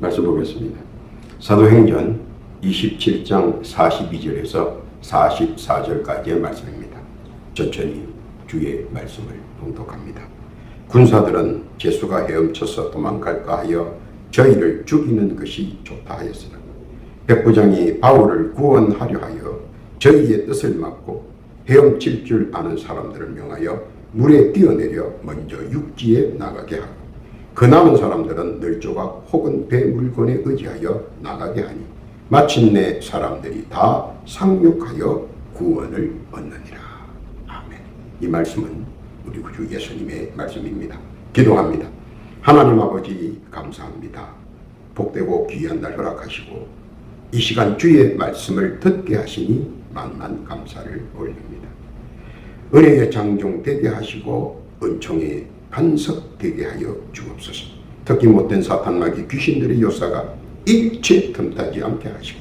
말씀 보겠습니다. 사도행전 27장 42절에서 44절까지의 말씀입니다. 천천히 주의 말씀을 봉독합니다. 군사들은 제수가 헤엄쳐서 도망갈까 하여 저희를 죽이는 것이 좋다 하였으나 백부장이 바울을 구원하려 하여 저희의 뜻을 막고 헤엄칠 줄 아는 사람들을 명하여 물에 뛰어내려 먼저 육지에 나가게 하고 그 남은 사람들은 널조각 혹은 배 물건에 의지하여 나가게 하니 마침내 사람들이 다 상륙하여 구원을 얻느니라. 아멘. 이 말씀은 우리 구주 예수님의 말씀입니다. 기도합니다. 하나님 아버지 감사합니다. 복되고 귀한 날 허락하시고 이 시간 주의 말씀을 듣게 하시니 만만 감사를 올립니다. 은혜의 장종 되게 하시고 은총의 반석 되게 하여 주옵소서. 특히 못된 사탄마귀 귀신들의 요사가 일체 틈타지 않게 하시고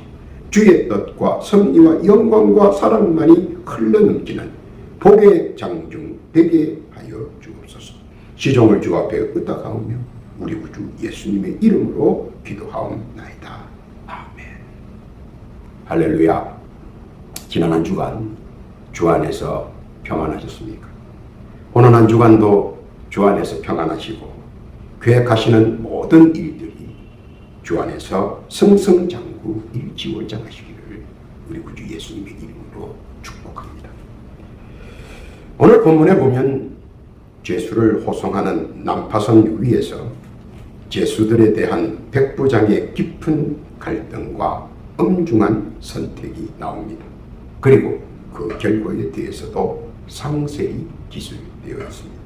주의 뜻과 섭리와 영광과 사랑만이 흘러넘치는 복의 장중 되게 하여 주옵소서. 시종을 주 앞에 의탁하오며 우리 구주 예수님의 이름으로 기도하옵나이다. 아멘. 할렐루야. 지난 한 주간 주 안에서 평안하셨습니까? 오늘 한 주간도 주 안에서 평안하시고 계획하시는 모든 일들이 주 안에서 승승장구 일지월장하시기를 우리 구주 예수님의 이름으로 축복합니다. 오늘 본문에 보면 제수를 호송하는 난파선 위에서 제수들에 대한 백부장의 깊은 갈등과 엄중한 선택이 나옵니다. 그리고 그 결과에 대해서도 상세히 기술되어 있습니다.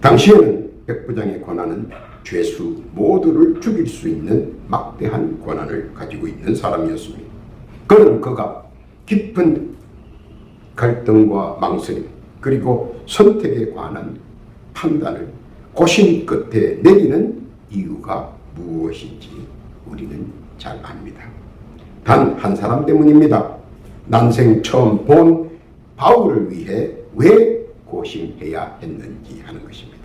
당시에는 백부장의 권한은 죄수 모두를 죽일 수 있는 막대한 권한을 가지고 있는 사람이었습니다. 그는 그가 깊은 갈등과 망설임 그리고 선택에 관한 판단을 고심 끝에 내리는 이유가 무엇인지 우리는 잘 압니다. 단 한 사람 때문입니다. 난생 처음 본 바울을 위해 왜 고심해야 했는지 하는 것입니다.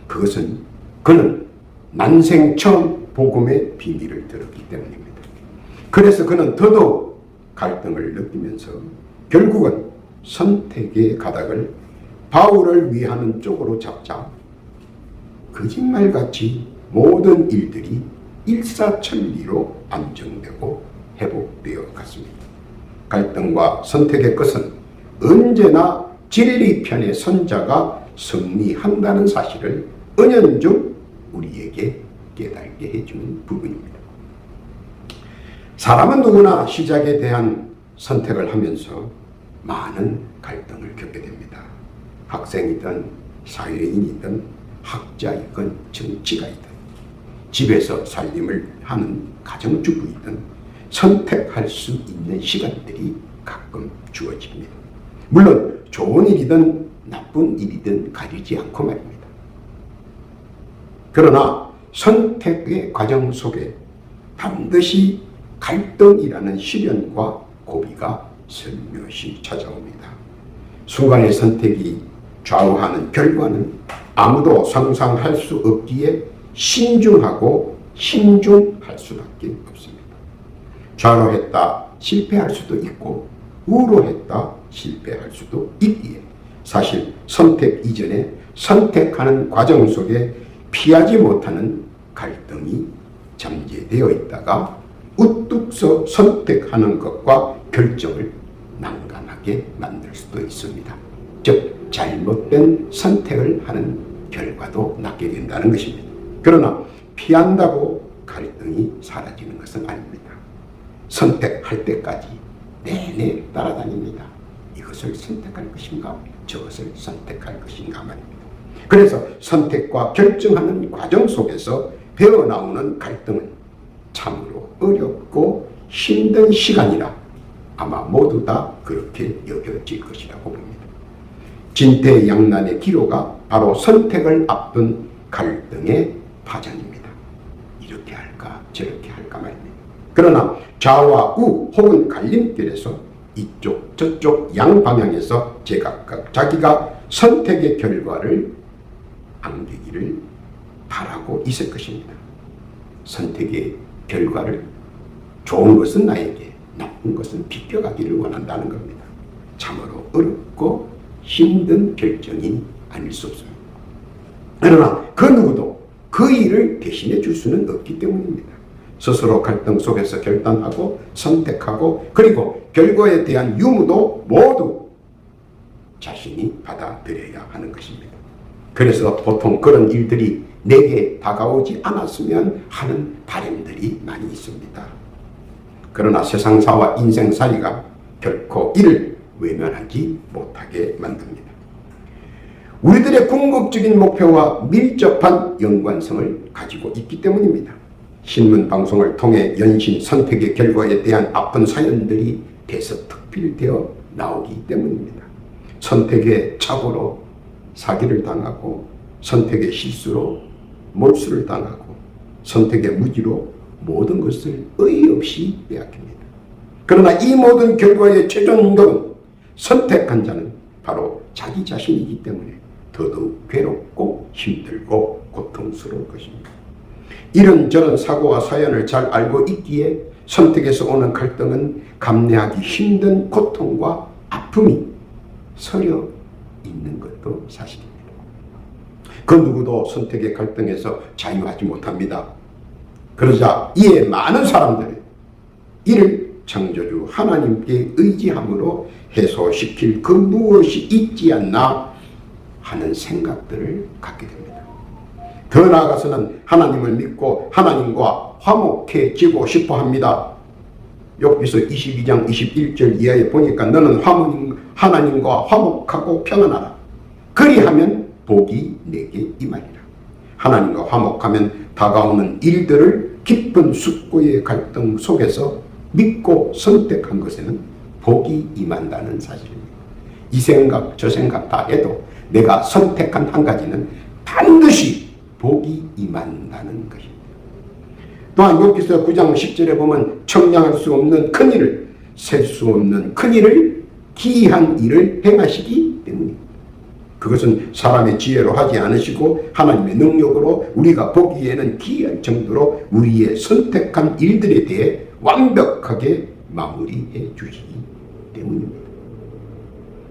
그것은 그는 난생 처음 복음의 비밀을 들었기 때문입니다. 그래서 그는 더더욱 갈등을 느끼면서 결국은 선택의 가닥을 바울을 위하는 쪽으로 잡자 거짓말같이 모든 일들이 일사천리로 안정되고 회복되어 갔습니다. 갈등과 선택의 끝은 언제나 진리 편의 선자가 승리한다는 사실을 은연중 우리에게 깨닫게 해주는 부분입니다. 사람은 누구나 시작에 대한 선택을 하면서 많은 갈등을 겪게 됩니다. 학생이든 사회인이든 학자이든 정치가이든 집에서 살림을 하는 가정주부이든 선택할 수 있는 시간들이 가끔 주어집니다. 물론 좋은 일이든 나쁜 일이든 가리지 않고 말입니다. 그러나 선택의 과정 속에 반드시 갈등이라는 시련과 고비가 슬며시 찾아옵니다. 순간의 선택이 좌우하는 결과는 아무도 상상할 수 없기에 신중하고 신중할 수밖에 없습니다. 좌로했다 실패할 수도 있고 우로했다 실패할 수도 있기에 사실 선택 이전에 선택하는 과정 속에 피하지 못하는 갈등이 잠재되어 있다가 우뚝 서 선택하는 것과 결정을 난감하게 만들 수도 있습니다. 즉 잘못된 선택을 하는 결과도 낳게 된다는 것입니다. 그러나 피한다고 갈등이 사라지는 것은 아닙니다. 선택할 때까지 내내 따라다닙니다. 이것을 선택할 것인가 저것을 선택할 것인가 말입니다. 그래서 선택과 결정하는 과정 속에서 배어나오는 갈등은 참으로 어렵고 힘든 시간이라 아마 모두 다 그렇게 여겨질 것이라고 봅니다. 진퇴양난의 기로가 바로 선택을 앞둔 갈등의 파장입니다. 이렇게 할까 저렇게 할까 말입니다. 그러나 좌와 우 혹은 갈림길에서 이쪽 저쪽 양방향에서 제각각 자기가 선택의 결과를 안기기를 바라고 있을 것입니다. 선택의 결과를 좋은 것은 나에게, 나쁜 것은 비껴가기를 원한다는 겁니다. 참으로 어렵고 힘든 결정이 아닐 수 없습니다. 그러나 그 누구도 그 일을 대신해 줄 수는 없기 때문입니다. 스스로 갈등 속에서 결단하고 선택하고 그리고 결과에 대한 유무도 모두 자신이 받아들여야 하는 것입니다. 그래서 보통 그런 일들이 내게 다가오지 않았으면 하는 바람들이 많이 있습니다. 그러나 세상사와 인생살이가 결코 이를 외면하지 못하게 만듭니다. 우리들의 궁극적인 목표와 밀접한 연관성을 가지고 있기 때문입니다. 신문 방송을 통해 연신 선택의 결과에 대한 아픈 사연들이 대서특필되어 나오기 때문입니다. 선택의 착오로 사기를 당하고, 선택의 실수로 몰수를 당하고, 선택의 무지로 모든 것을 어이없이 빼앗깁니다. 그러나 이 모든 결과의 최종 인도는 선택한 자는 바로 자기 자신이기 때문에 더더욱 괴롭고 힘들고 고통스러울 것입니다. 이런저런 사고와 사연을 잘 알고 있기에 선택에서 오는 갈등은 감내하기 힘든 고통과 아픔이 서려 있는 것도 사실입니다. 그 누구도 선택의 갈등에서 자유하지 못합니다. 그러자 이에 많은 사람들이 이를 창조주 하나님께 의지함으로 해소시킬 그 무엇이 있지 않나 하는 생각들을 갖게 됩니다. 더 나아가서는 하나님을 믿고 하나님과 화목해지고 싶어 합니다. 여기서 22장 21절 이하에 보니까 너는 하나님과 화목하고 평안하라. 그리하면 복이 내게 임하리라. 하나님과 화목하면 다가오는 일들을 깊은 숙고의 갈등 속에서 믿고 선택한 것에는 복이 임한다는 사실입니다. 이 생각 저 생각 다 해도 내가 선택한 한 가지는 반드시 복이 임한다는 것입니다. 또한 여기서 9장 10절에 보면 청량할 수 없는 큰일을, 셀 수 없는 큰일을, 기이한 일을 행하시기 때문입니다. 그것은 사람의 지혜로 하지 않으시고 하나님의 능력으로 우리가 보기에는 기이할 정도로 우리의 선택한 일들에 대해 완벽하게 마무리해 주시기 때문입니다.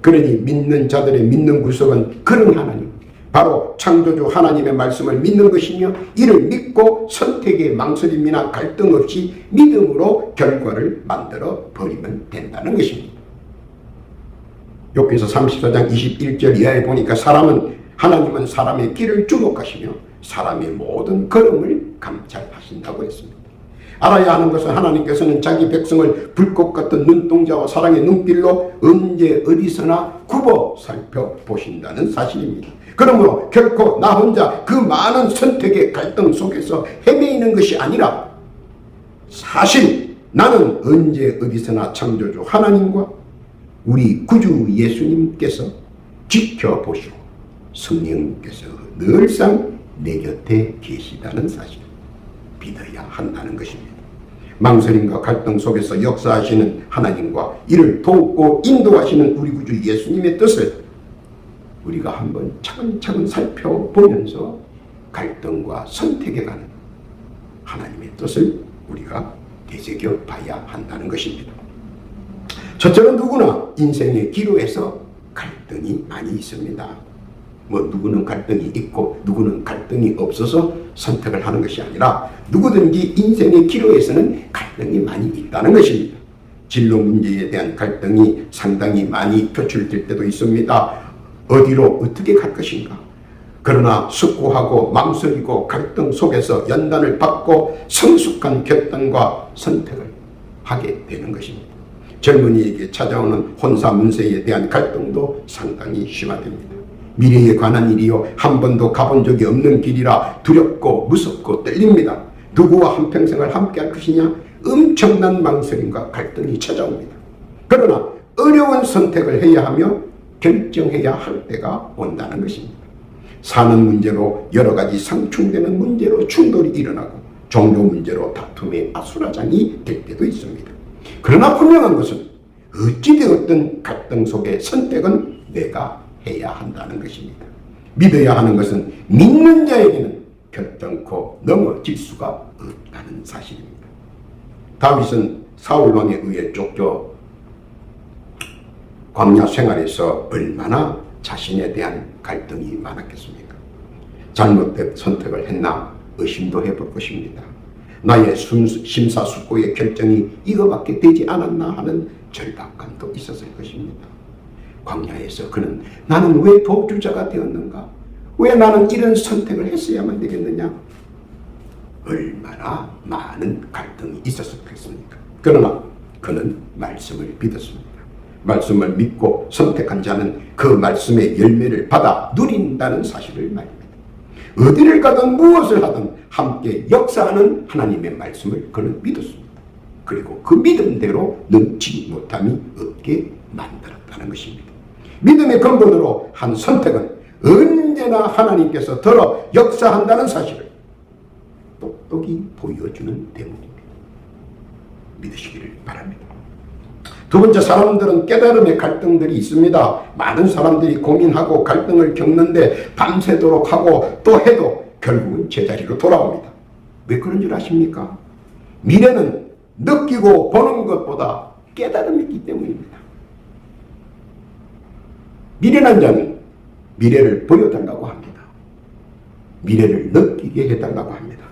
그러니 믿는 자들의 믿는 구석은 그런 하나님, 바로 창조주 하나님의 말씀을 믿는 것이며 이를 믿고 선택의 망설임이나 갈등 없이 믿음으로 결과를 만들어 버리면 된다는 것입니다. 여기서 34장 21절 이하에 보니까 하나님은 사람의 길을 주목하시며 사람의 모든 걸음을 감찰하신다고 했습니다. 알아야 하는 것은 하나님께서는 자기 백성을 불꽃 같은 눈동자와 사랑의 눈길로 언제 어디서나 굽어 살펴보신다는 사실입니다. 그러므로 결코 나 혼자 그 많은 선택의 갈등 속에서 헤매이는 것이 아니라 사실 나는 언제 어디서나 창조주 하나님과 우리 구주 예수님께서 지켜보시고 성령님께서 늘상 내 곁에 계시다는 사실을 믿어야 한다는 것입니다. 망설임과 갈등 속에서 역사하시는 하나님과 이를 돕고 인도하시는 우리 구주 예수님의 뜻을 우리가 한번 차근차근 살펴보면서 갈등과 선택에 가는 하나님의 뜻을 우리가 되새겨 봐야 한다는 것입니다. 첫째는 누구나 인생의 기로에서 갈등이 많이 있습니다. 누구는 갈등이 있고 누구는 갈등이 없어서 선택을 하는 것이 아니라 누구든지 인생의 기로에서는 갈등이 많이 있다는 것입니다. 진로 문제에 대한 갈등이 상당히 많이 표출될 때도 있습니다. 어디로 어떻게 갈 것인가. 그러나 숙고하고 망설이고 갈등 속에서 연단을 받고 성숙한 결단과 선택을 하게 되는 것입니다. 젊은이에게 찾아오는 혼사문세에 대한 갈등도 상당히 심화됩니다. 미래에 관한 일이요 한 번도 가본 적이 없는 길이라 두렵고 무섭고 떨립니다. 누구와 한평생을 함께 할 것이냐 엄청난 망설임과 갈등이 찾아옵니다. 그러나 어려운 선택을 해야 하며 결정해야 할 때가 온다는 것입니다. 사는 문제로 여러 가지 상충되는 문제로 충돌이 일어나고 종교 문제로 다툼의 아수라장이 될 때도 있습니다. 그러나 분명한 것은 어찌되었든 갈등 속의 선택은 내가 해야 한다는 것입니다. 믿어야 하는 것은 믿는 자에게는 결단코 넘어질 수가 없다는 사실입니다. 다윗은 사울 왕에 의해 쫓겨 광야 생활에서 얼마나 자신에 대한 갈등이 많았겠습니까? 잘못된 선택을 했나 의심도 해볼 것입니다. 나의 심사숙고의 결정이 이거밖에 되지 않았나 하는 절박감도 있었을 것입니다. 광야에서 그는 나는 왜 도주자가 되었는가? 왜 나는 이런 선택을 했어야만 되겠느냐? 얼마나 많은 갈등이 있었겠습니까? 그러나 그는 말씀을 믿었습니다. 말씀을 믿고 선택한 자는 그 말씀의 열매를 받아 누린다는 사실을 말합니다. 어디를 가든 무엇을 하든 함께 역사하는 하나님의 말씀을 그는 믿었습니다. 그리고 그 믿음대로 능치 못함이 없게 만들었다는 것입니다. 믿음의 근본으로 한 선택은 언제나 하나님께서 더러 역사한다는 사실을 똑똑히 보여주는 때문입니다. 믿으시기를 바랍니다. 두 번째, 사람들은 깨달음의 갈등들이 있습니다. 많은 사람들이 고민하고 갈등을 겪는데 밤새도록 하고 또 해도 결국은 제자리로 돌아옵니다. 왜 그런 줄 아십니까? 미래는 느끼고 보는 것보다 깨달음이 있기 때문입니다. 미련한 자는 미래를 보여달라고 합니다. 미래를 느끼게 해달라고 합니다.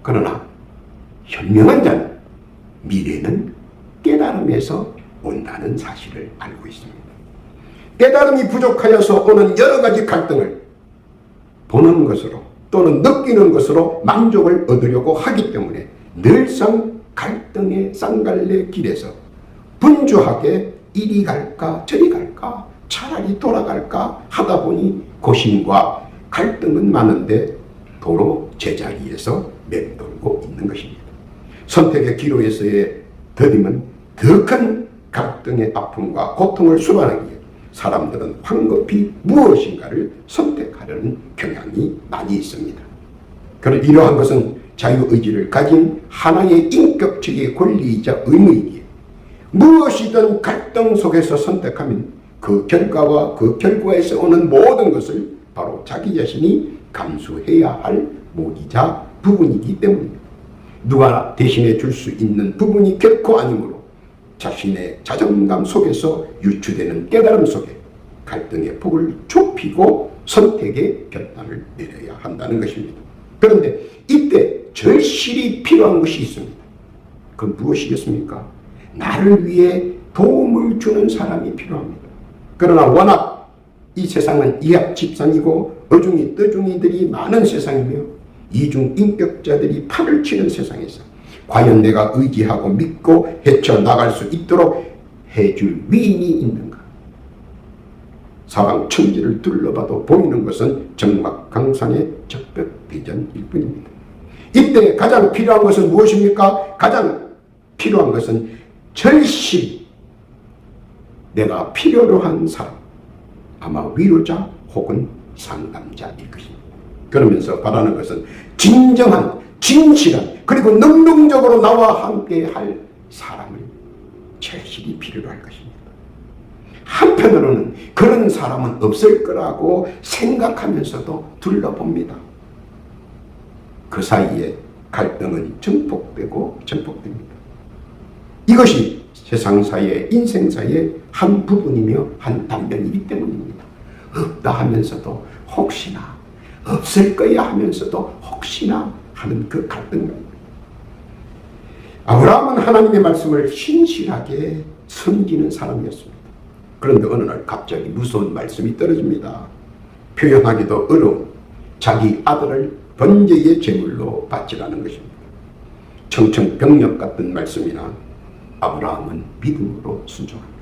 그러나 현명한 자는 미래는 깨달음에서 온다는 사실을 알고 있습니다. 깨달음이 부족하여서 오는 여러 가지 갈등을 보는 것으로 또는 느끼는 것으로 만족을 얻으려고 하기 때문에 늘상 갈등의 쌍갈래 길에서 분주하게 이리 갈까 저리 갈까 차라리 돌아갈까 하다 보니 고심과 갈등은 많은데 도로 제자리에서 맴돌고 있는 것입니다. 선택의 기로에서의 더딤은 더 큰 갈등의 아픔과 고통을 수반하기에 사람들은 황급히 무엇인가를 선택하려는 경향이 많이 있습니다. 그러나 이러한 것은 자유의지를 가진 하나의 인격적인 권리이자 의무이기에 무엇이든 갈등 속에서 선택하면 그 결과와 그 결과에서 오는 모든 것을 바로 자기 자신이 감수해야 할 몫이자 부분이기 때문입니다. 누가 대신해 줄 수 있는 부분이 결코 아니므로 자신의 자존감 속에서 유추되는 깨달음 속에 갈등의 폭을 좁히고 선택의 결단을 내려야 한다는 것입니다. 그런데 이때 절실히 필요한 것이 있습니다. 그건 무엇이겠습니까? 나를 위해 도움을 주는 사람이 필요합니다. 그러나 워낙 이 세상은 이합집산이고 어중이 떠중이들이 많은 세상이며 이중 인격자들이 팔을 치는 세상에서 과연 내가 의지하고 믿고 헤쳐나갈 수 있도록 해줄 위인이 있는가? 사방 천지를 둘러봐도 보이는 것은 정막강산의 적벽대전일 뿐입니다. 이때 가장 필요한 것은 무엇입니까? 가장 필요한 것은 절실히 내가 필요로 한 사람, 아마 위로자 혹은 상담자일 것입니다. 그러면서 바라는 것은 진정한, 진실한, 그리고 능동적으로 나와 함께 할 사람을 절실히 필요로 할 것입니다. 한편으로는 그런 사람은 없을 거라고 생각하면서도 둘러봅니다. 그 사이에 갈등은 증폭되고 증폭됩니다. 이것이 세상사의, 인생사의 한 부분이며 한 단면이기 때문입니다. 없다 하면서도 혹시나, 없을 거야 하면서도 혹시나 하는 그 갈등입니다. 아브라함은 하나님의 말씀을 신실하게 섬기는 사람이었습니다. 그런데 어느 날 갑자기 무서운 말씀이 떨어집니다. 표현하기도 어려운 자기 아들을 번제의 제물로 바치라는 것입니다. 청천벽력 같은 말씀이나 아브라함은 믿음으로 순종합니다.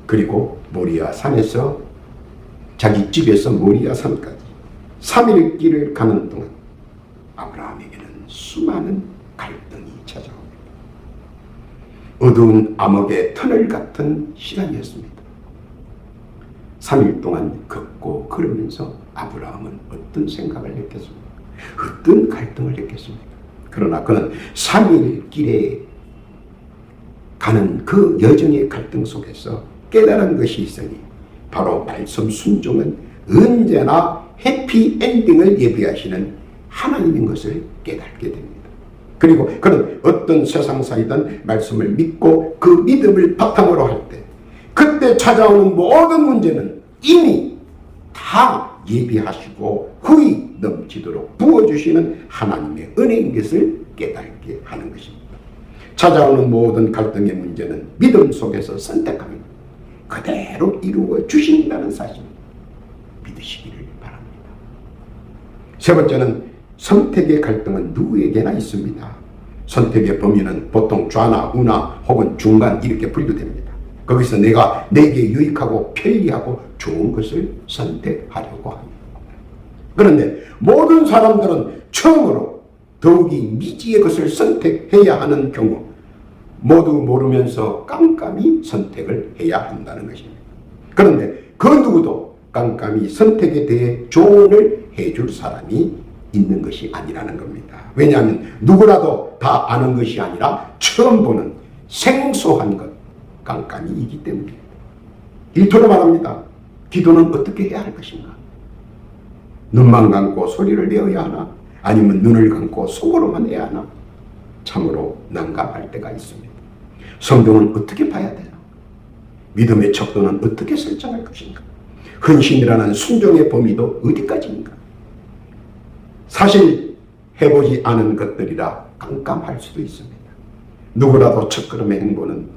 그리고 모리아 산에서 자기 집에서 모리아 산까지 3일 길을 가는 동안 아브라함에게는 수많은 갈등이 찾아옵니다. 어두운 암흑의 터널 같은 시간이었습니다. 3일 동안 걷고 걸으면서 아브라함은 어떤 생각을 했겠습니까? 어떤 갈등을 했겠습니까? 그러나 그는 3일 길에 가는 그 여정의 갈등 속에서 깨달은 것이 있으니 바로 말씀 순종은 언제나 해피엔딩을 예비하시는 하나님인 것을 깨닫게 됩니다. 그리고 그는 어떤 세상사이든 말씀을 믿고 그 믿음을 바탕으로 할 때 그때 찾아오는 모든 문제는 이미 다 예비하시고 후히 넘치도록 부어주시는 하나님의 은혜인 것을 깨닫게 하는 것입니다. 찾아오는 모든 갈등의 문제는 믿음 속에서 선택하면 그대로 이루어 주신다는 사실 믿으시기를 바랍니다. 세 번째는 선택의 갈등은 누구에게나 있습니다. 선택의 범위는 보통 좌나 우나 혹은 중간 이렇게 분류됩니다. 거기서 내게 유익하고 편리하고 좋은 것을 선택하려고 합니다. 그런데 모든 사람들은 처음으로 더욱이 미지의 것을 선택해야 하는 경우 모두 모르면서 깜깜이 선택을 해야 한다는 것입니다. 그런데 그 누구도 깜깜이 선택에 대해 조언을 해줄 사람이 있는 것이 아니라는 겁니다. 왜냐하면 누구라도 다 아는 것이 아니라 처음 보는 생소한 것, 깜깜이이기 때문입니다. 일토로 말합니다. 기도는 어떻게 해야 할 것인가? 눈만 감고 소리를 내어야 하나? 아니면 눈을 감고 속으로만 해야 하나? 참으로 난감할 때가 있습니다. 성경은 어떻게 봐야 되나? 믿음의 척도는 어떻게 설정할 것인가? 헌신이라는 순종의 범위도 어디까지인가? 사실 해보지 않은 것들이라 깜깜할 수도 있습니다. 누구라도 첫걸음의 행보는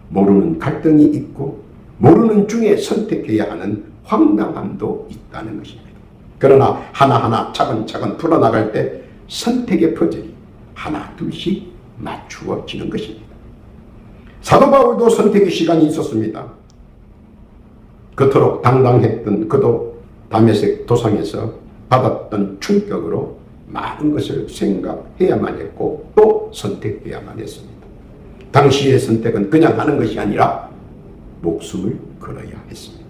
모르는 갈등이 있고 모르는 중에 선택해야 하는 황당함도 있다는 것입니다. 그러나 하나하나 차근차근 풀어나갈 때 선택의 퍼즐이 하나 둘씩 맞추어지는 것입니다. 사도 바울도 선택의 시간이 있었습니다. 그토록 당당했던 그도 다메섹 도상에서 받았던 충격으로 많은 것을 생각해야만 했고 또 선택해야만 했습니다. 당시의 선택은 그냥 하는 것이 아니라 목숨을 걸어야 했습니다.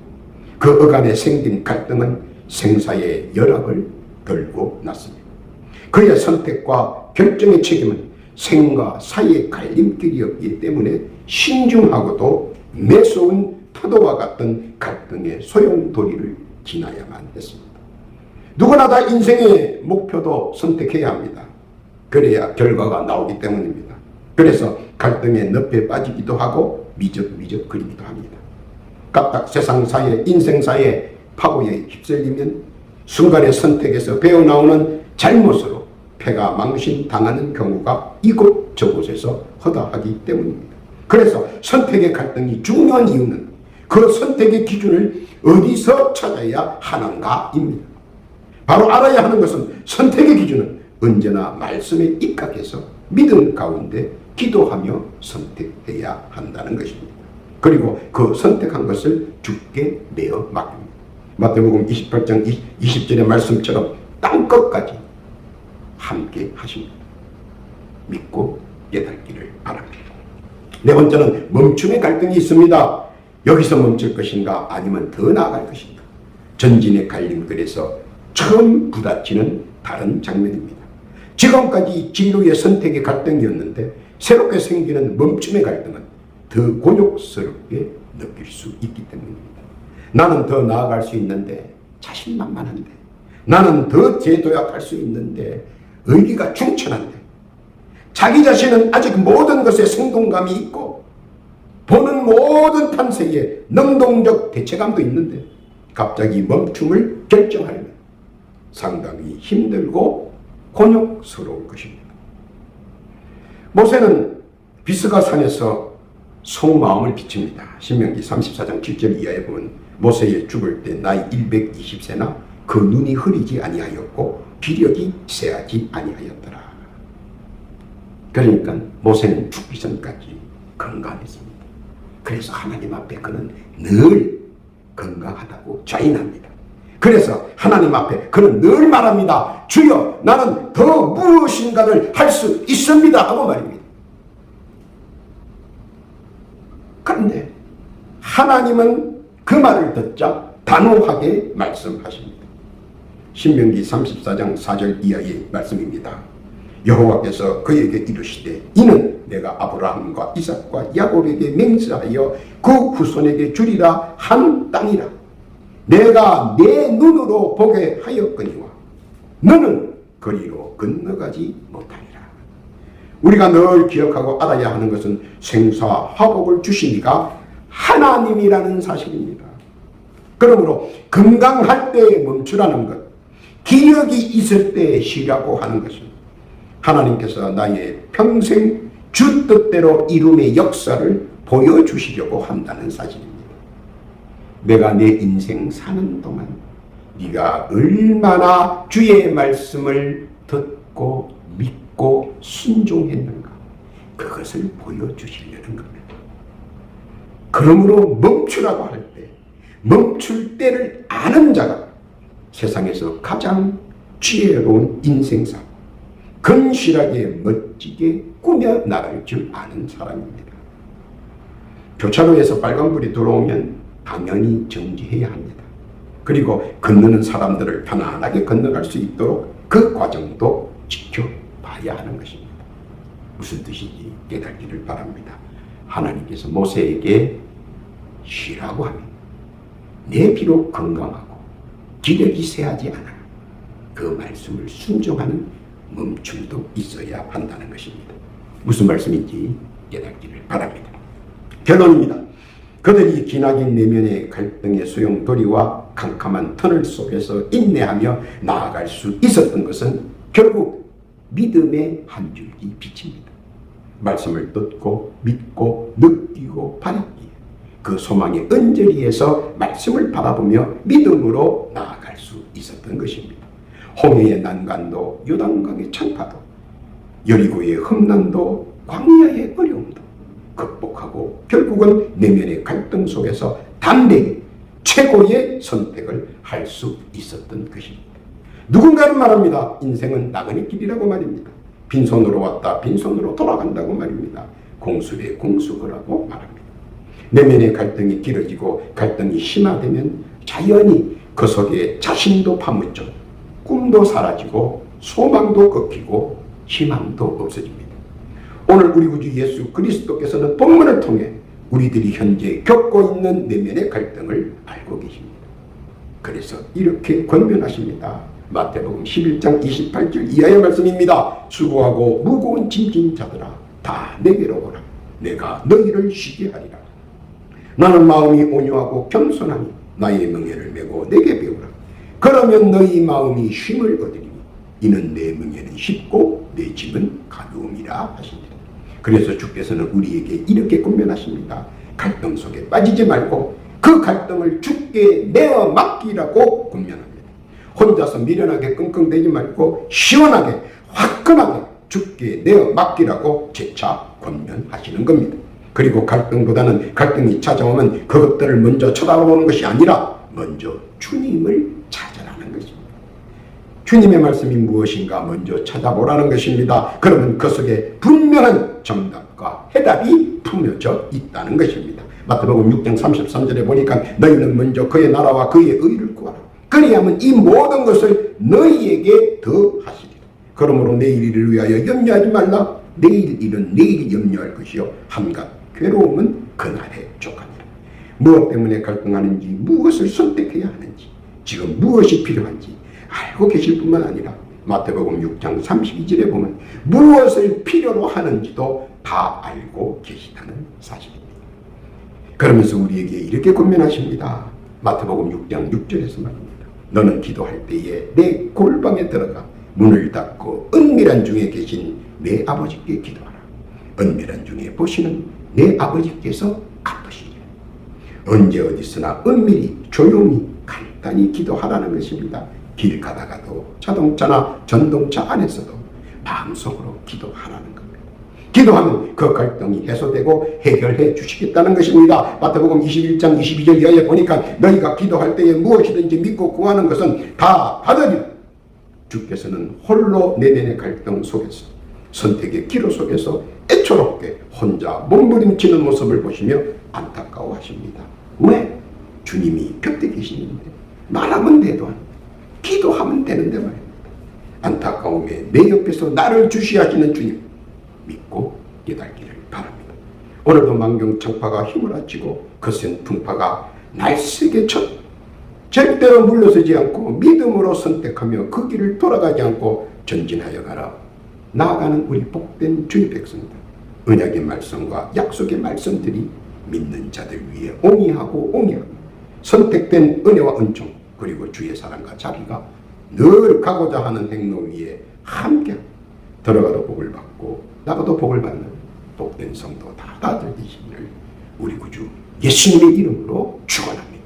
그 어간에 생긴 갈등은 생사의 열악을 들고 났습니다. 그의 선택과 결정의 책임은 생과 사의 갈림길이었기 때문에 신중하고도 매서운 파도와 같은 갈등의 소용돌이를 지나야만 했습니다. 누구나 다 인생의 목표도 선택해야 합니다. 그래야 결과가 나오기 때문입니다. 그래서 갈등의 늪에 빠지기도 하고 미적미적 그리기도 합니다. 까딱 세상사에 인생사에 파고에 휩쓸리면 순간의 선택에서 배어나오는 잘못으로 패가 망신당하는 경우가 이곳 저곳에서 허다하기 때문입니다. 그래서 선택의 갈등이 중요한 이유는 그 선택의 기준을 어디서 찾아야 하는가입니다. 바로 알아야 하는 것은 선택의 기준은 언제나 말씀에 입각해서 믿음 가운데 기도하며 선택해야 한다는 것입니다. 그리고 그 선택한 것을 주께 내어 맡깁니다. 마태복음 28장 20절의 말씀처럼 땅끝까지 함께 하십니다. 믿고 깨닫기를 바랍니다. 네 번째는 멈춤의 갈등이 있습니다. 여기서 멈출 것인가 아니면 더 나아갈 것인가? 전진의 갈림길에서 처음 부딪히는 다른 장면입니다. 지금까지 진로의 선택의 갈등이었는데 새롭게 생기는 멈춤의 갈등은 더 곤욕스럽게 느낄 수 있기 때문입니다. 나는 더 나아갈 수 있는데 자신만만한데, 나는 더 재도약할 수 있는데 의리가 충천한데, 자기 자신은 아직 모든 것에 생동감이 있고 보는 모든 판세에 능동적 대체감도 있는데 갑자기 멈춤을 결정하려면 상당히 힘들고 곤욕스러울 것입니다. 모세는 비스가 산에서 속마음을 비춥니다. 신명기 34장 7절 이하에 보면 모세의 죽을 때 나이 120세나 그 눈이 흐리지 아니하였고 기력이 쇠하지 아니하였더라. 그러니까 모세는 죽기 전까지 건강했습니다. 그래서 하나님 앞에 그는 늘 건강하다고 자인합니다. 그래서 하나님 앞에 그는 늘 말합니다. 주여, 나는 더 무엇인가를 할 수 있습니다 하고 말입니다. 그런데 하나님은 그 말을 듣자 단호하게 말씀하십니다. 신명기 34장 4절 이하의 말씀입니다. 여호와께서 그에게 이르시되 이는 내가 아브라함과 이삭과 야곱에게 맹세하여 그 후손에게 주리라 한 땅이라. 내가 내 눈으로 보게 하였거니와 너는 거리로 건너가지 못하리라. 우리가 늘 기억하고 알아야 하는 것은 생사화복을 주신 이가 하나님이라는 사실입니다. 그러므로 건강할 때에 멈추라는 것, 기력이 있을 때에 쉬라고 하는 것은 하나님께서 나의 평생 주 뜻대로 이룸의 역사를 보여주시려고 한다는 사실입니다. 내가 내 인생 사는 동안 네가 얼마나 주의 말씀을 듣고 믿고 순종했는가, 그것을 보여주시려는 겁니다. 그러므로 멈추라고 할 때, 멈출 때를 아는 자가 세상에서 가장 지혜로운 인생사, 건실하게 멋지게 꾸며 나갈 줄 아는 사람입니다. 교차로에서 빨간불이 들어오면 당연히 정지해야 합니다. 그리고 건너는 사람들을 편안하게 건너갈 수 있도록 그 과정도 지켜봐야 하는 것입니다. 무슨 뜻인지 깨닫기를 바랍니다. 하나님께서 모세에게 쉬라고 하면 내 비록 건강하고 기력이 쇠하지 않아 그 말씀을 순종하는 멈춤도 있어야 한다는 것입니다. 무슨 말씀인지 깨닫기를 바랍니다. 결론입니다. 그들이 기나긴 내면의 갈등의 소용돌이와 캄캄한 터널 속에서 인내하며 나아갈 수 있었던 것은 결국 믿음의 한 줄기 빛입니다. 말씀을 듣고 믿고 느끼고 바라기에 그 소망의 언저리에서 말씀을 바라보며 믿음으로 나아갈 수 있었던 것입니다. 홍해의 난간도 요단강의 찬파도 여리고의 험난도 광야의 어려움도 극복하고 결국은 내면의 갈등 속에서 담대히 최고의 선택을 할 수 있었던 것입니다. 누군가는 말합니다. 인생은 나그네 길이라고 말입니다. 빈손으로 왔다 빈손으로 돌아간다고 말입니다. 공수에 공수거라고 말합니다. 내면의 갈등이 길어지고 갈등이 심화되면 자연히 그 속에 자신도 파묻죠. 꿈도 사라지고 소망도 꺾이고 희망도 없어집니다. 오늘 우리 구주 예수 그리스도께서는 본문을 통해 우리들이 현재 겪고 있는 내면의 갈등을 알고 계십니다. 그래서 이렇게 권면하십니다. 마태복음 11장 28절 이하의 말씀입니다. 수고하고 무거운 짐진 자들아 다 내게로 오라. 내가 너희를 쉬게 하리라. 나는 마음이 온유하고 겸손하니 나의 명예를 메고 내게 배우라. 그러면 너희 마음이 쉼을 얻으리니 이는 내 명예는 쉽고 내 짐은 가벼움이라 하시니라. 그래서 주께서는 우리에게 이렇게 권면하십니다. 갈등 속에 빠지지 말고 그 갈등을 주께 내어 맡기라고 권면합니다. 혼자서 미련하게 끙끙대지 말고 시원하게 화끈하게 주께 내어 맡기라고 재차 권면하시는 겁니다. 그리고 갈등보다는 갈등이 찾아오면 그것들을 먼저 쳐다보는 것이 아니라 먼저 주님을 찾아라는 것입니다. 주님의 말씀이 무엇인가 먼저 찾아보라는 것입니다. 그러면 그 속에 분명한 정답과 해답이 품여져 있다는 것입니다. 마태복음 6장 33절에 보니까 너희는 먼저 그의 나라와 그의 의를 구하라. 그리하면 이 모든 것을 너희에게 더하시리라. 그러므로 내일 일을 위하여 염려하지 말라. 내일 일은 내일 염려할 것이요 한갓 괴로움은 그날에 족하니라. 무엇 때문에 갈등하는지, 무엇을 선택해야 하는지, 지금 무엇이 필요한지 알고 계실 뿐만 아니라 마태복음 6장 32절에 보면 무엇을 필요로 하는지도 다 알고 계시다는 사실입니다. 그러면서 우리에게 이렇게 권면하십니다. 마태복음 6장 6절에서 말입니다. 너는 기도할 때에 내 골방에 들어가 문을 닫고 은밀한 중에 계신 내 아버지께 기도하라. 은밀한 중에 보시는 내 아버지께서 갚으시리라. 언제 어디서나 은밀히 조용히 간단히 기도하라는 것입니다. 길 가다가도 자동차나 전동차 안에서도 마음속으로 기도하라는 겁니다. 기도하면 그 갈등이 해소되고 해결해 주시겠다는 것입니다. 마태복음 21장 22절 이하에 보니까 너희가 기도할 때에 무엇이든지 믿고 구하는 것은 다 받으리라. 주께서는 홀로 내면의 갈등 속에서 선택의 기로 속에서 애초롭게 혼자 몸부림치는 모습을 보시며 안타까워하십니다. 왜? 주님이 곁에 계시는데 말하면 되도 기도하면 되는데 말입니다. 안타까움에 내 옆에서 나를 주시하시는 주님 믿고 깨닫기를 바랍니다. 오늘도 만경창파가 휘몰아치고 거센 풍파가 날쌔게 쳤 절대로 물러서지 않고 믿음으로 선택하며 그 길을 돌아가지 않고 전진하여 가라. 나아가는 우리 복된 주의 백성들, 언약의 말씀과 약속의 말씀들이 믿는 자들 위에 옹이하고 선택된 은혜와 은총, 그리고 주의 사랑과 자비가 늘 가고자 하는 행로 위에 함께 들어가도 복을 받고 나가도 복을 받는 복된 성도 다들 되시기를 우리 구주 예수님의 이름으로 축원합니다.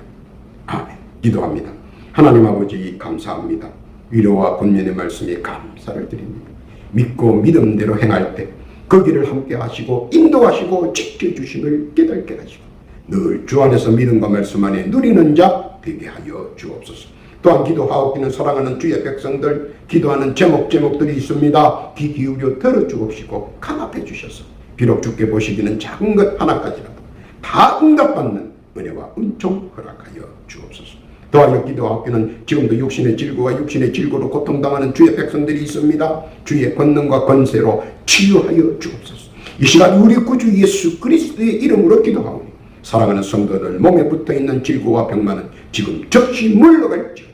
아멘. 기도합니다. 하나님 아버지 감사합니다. 위로와 권면의 말씀에 감사를 드립니다. 믿고 믿음대로 행할 때 그 길을 함께 하시고 인도하시고 지켜주심을 깨닫게 하시고 늘 주 안에서 믿음과 말씀 안에 누리는 자 되게 하여 주옵소서. 또한 기도하옵기는 사랑하는 주의 백성들 기도하는 제목들이 있습니다. 귀 기울여 들어주옵시고 강압해 주셔서 비록 주께 보시기는 작은 것 하나까지라도 다 응답받는 은혜와 은총 허락하여 주옵소서. 또한 기도하옵기는 지금도 육신의 질고와 육신의 질고로 고통당하는 주의 백성들이 있습니다. 주의 권능과 권세로 치유하여 주옵소서. 이 시간 우리 구주 예수 그리스도의 이름으로 기도하오니 사랑하는 성도들 몸에 붙어있는 질고와 병만은 지금 즉시 물러갈지어다.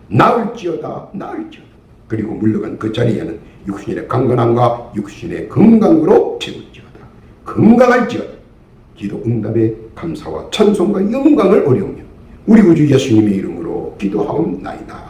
나을지어다. 그리고 물러간 그 자리에는 육신의 강건함과 육신의 건강으로 채울지어다. 건강할지어다. 기도 응답의 감사와 찬송과 영광을 어려우며 우리 구주 예수님의 이름으로 기도하옵나이다.